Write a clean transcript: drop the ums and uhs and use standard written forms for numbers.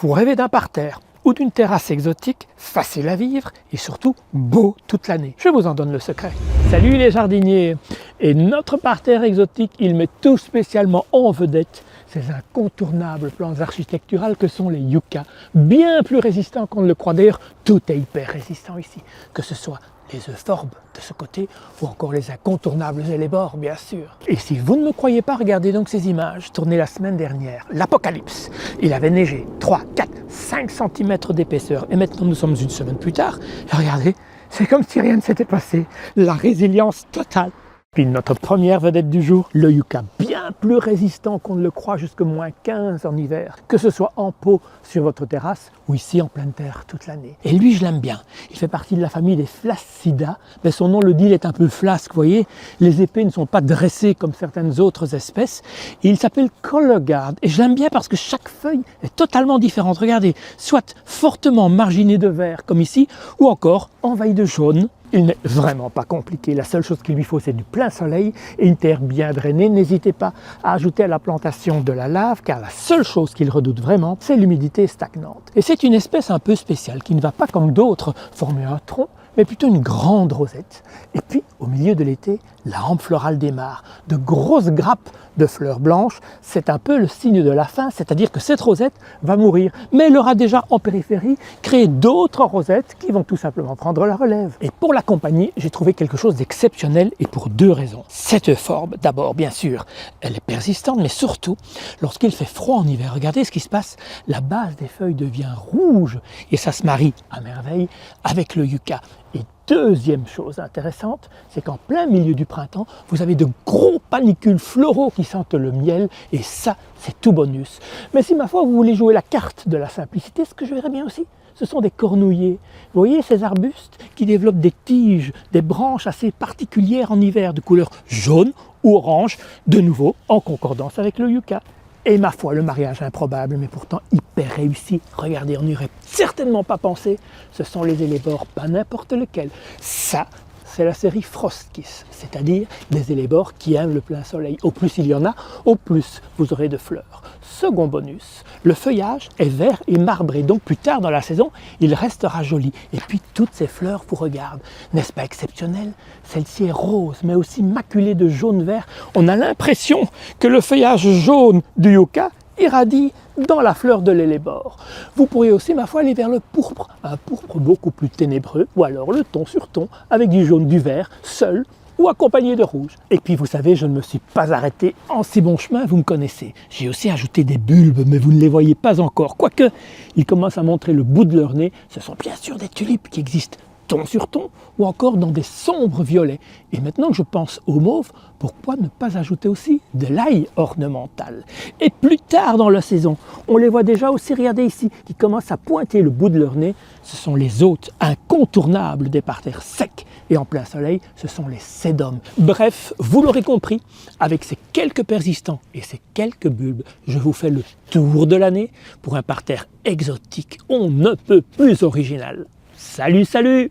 Vous rêvez d'un parterre ou d'une terrasse exotique, facile à vivre et surtout beau toute l'année. Je vous en donne le secret. Salut les jardiniers! Et notre parterre exotique, il met tout spécialement en vedette ces incontournables plantes architecturales que sont les yuccas, bien plus résistants qu'on ne le croit. D'ailleurs, tout est hyper résistant ici, que ce soit les euphorbes de ce côté ou encore les incontournables hellebores, bien sûr. Et si vous ne me croyez pas, regardez donc ces images tournées la semaine dernière. L'apocalypse. Il avait neigé 3, 4, 5 cm d'épaisseur et maintenant nous sommes une semaine plus tard. Et regardez, c'est comme si rien ne s'était passé. La résilience totale. Puis notre première vedette du jour, le yucca, bien plus résistant qu'on ne le croit, jusqu'à moins 15 en hiver, que ce soit en pot sur votre terrasse ou ici en pleine terre toute l'année. Et lui, je l'aime bien. Il fait partie de la famille des Phlascidae, mais son nom le dit, il est un peu flasque, vous voyez. Les épées ne sont pas dressées comme certaines autres espèces. Et il s'appelle Color Guard. Et je l'aime bien parce que chaque feuille est totalement différente. Regardez, soit fortement marginée de vert, comme ici, ou encore envahie de jaune. Il n'est vraiment pas compliqué, la seule chose qu'il lui faut c'est du plein soleil et une terre bien drainée. N'hésitez pas à ajouter à la plantation de la lave car la seule chose qu'il redoute vraiment c'est l'humidité stagnante. Et c'est une espèce un peu spéciale qui ne va pas comme d'autres former un tronc mais plutôt une grande rosette. Et puis au milieu de l'été, la hampe florale démarre, de grosses grappes de fleurs blanches, c'est un peu le signe de la fin, c'est-à-dire que cette rosette va mourir, mais elle aura déjà en périphérie créé d'autres rosettes qui vont tout simplement prendre la relève. Et pour l'accompagner, j'ai trouvé quelque chose d'exceptionnel et pour deux raisons. Cette euphorbes, d'abord bien sûr, elle est persistante, mais surtout, lorsqu'il fait froid en hiver, regardez ce qui se passe, la base des feuilles devient rouge et ça se marie à merveille avec le yucca. Et deuxième chose intéressante, c'est qu'en plein milieu du printemps, vous avez de gros panicules floraux qui sentent le miel, et ça, c'est tout bonus. Mais si ma foi, vous voulez jouer la carte de la simplicité, ce que je verrais bien aussi, ce sont des cornouillers. Vous voyez ces arbustes qui développent des tiges, des branches assez particulières en hiver, de couleur jaune ou orange, de nouveau en concordance avec le yucca. Et ma foi, le mariage improbable, mais pourtant hyper réussi. Regardez, on n'y aurait certainement pas pensé. Ce sont les hellebores, pas n'importe lesquels. Ça, c'est la série Frost Kiss, c'est-à-dire des hellebores qui aiment le plein soleil. Au plus il y en a, au plus vous aurez de fleurs. Second bonus, le feuillage est vert et marbré, donc plus tard dans la saison, il restera joli. Et puis toutes ces fleurs vous regardent. N'est-ce pas exceptionnel? Celle-ci est rose, mais aussi maculée de jaune-vert. On a l'impression que le feuillage jaune du yucca irradie dans la fleur de l'hellebore. Vous pourriez aussi, ma foi, aller vers le pourpre, un pourpre beaucoup plus ténébreux, ou alors le ton sur ton, avec du jaune, du vert, seul, ou accompagné de rouge. Et puis vous savez, je ne me suis pas arrêté en si bon chemin, vous me connaissez. J'ai aussi ajouté des bulbes, mais vous ne les voyez pas encore. Quoique, ils commencent à montrer le bout de leur nez. Ce sont bien sûr des tulipes qui existent ton sur ton, ou encore dans des sombres violets. Et maintenant que je pense au mauve, pourquoi ne pas ajouter aussi de l'ail ornemental? Et plus tard dans la saison, on les voit déjà aussi, regardez ici, qui commencent à pointer le bout de leur nez. Ce sont les hôtes incontournables des parterres secs et en plein soleil, ce sont les sédums. Bref, vous l'aurez compris, avec ces quelques persistants et ces quelques bulbes, je vous fais le tour de l'année pour un parterre exotique, on ne peut plus original. Salut, salut!